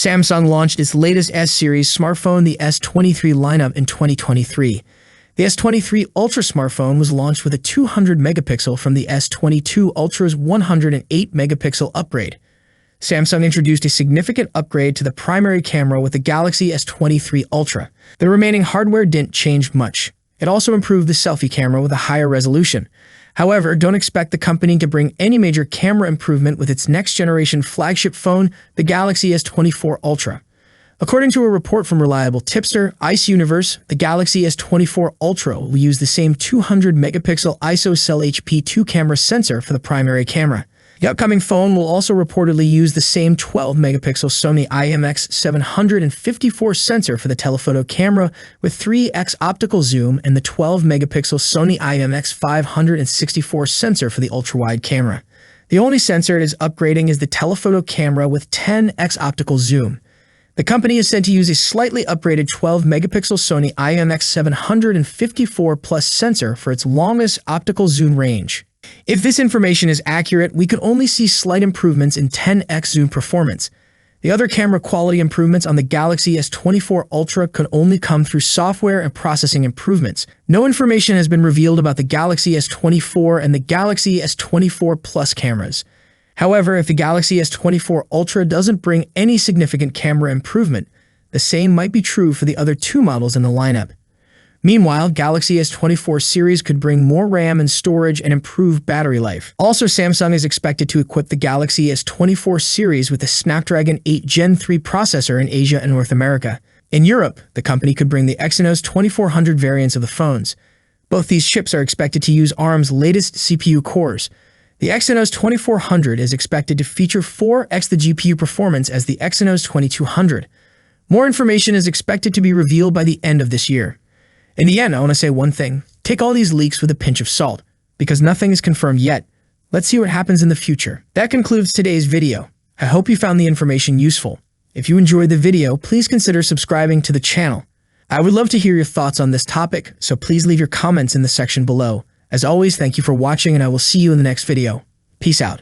Samsung launched its latest S-series smartphone, the S23 lineup, in 2023. The S23 Ultra smartphone was launched with a 200-megapixel from the S22 Ultra's 108-megapixel upgrade. Samsung introduced a significant upgrade to the primary camera with the Galaxy S23 Ultra. The remaining hardware didn't change much. It also improved the selfie camera with a higher resolution. However, don't expect the company to bring any major camera improvement with its next-generation flagship phone, the Galaxy S24 Ultra. According to a report from reliable tipster, ICE Universe, the Galaxy S24 Ultra will use the same 200-megapixel ISOCELL HP2 camera sensor for the primary camera. The upcoming phone will also reportedly use the same 12-megapixel Sony IMX754 sensor for the telephoto camera with 3x optical zoom and the 12-megapixel Sony IMX564 sensor for the ultrawide camera. The only sensor it is upgrading is the telephoto camera with 10x optical zoom. The company is said to use a slightly upgraded 12-megapixel Sony IMX754 Plus sensor for its longest optical zoom range. If this information is accurate, we could only see slight improvements in 10x zoom performance. The other camera quality improvements on the Galaxy S24 Ultra could only come through software and processing improvements. No information has been revealed about the Galaxy S24 and the Galaxy S24 Plus cameras. However, if the Galaxy S24 Ultra doesn't bring any significant camera improvement, the same might be true for the other two models in the lineup. Meanwhile, Galaxy S24 series could bring more RAM and storage and improve battery life. Also, Samsung is expected to equip the Galaxy S24 series with a Snapdragon 8 Gen 3 processor in Asia and North America. In Europe, the company could bring the Exynos 2400 variants of the phones. Both these chips are expected to use ARM's latest CPU cores. The Exynos 2400 is expected to feature 4x the GPU performance as the Exynos 2200. More information is expected to be revealed by the end of this year. In the end, I want to say one thing. Take all these leaks with a pinch of salt, because nothing is confirmed yet. Let's see what happens in the future. That concludes today's video. I hope you found the information useful. If you enjoyed the video, please consider subscribing to the channel. I would love to hear your thoughts on this topic, so please leave your comments in the section below. As always, thank you for watching, and I will see you in the next video. Peace out.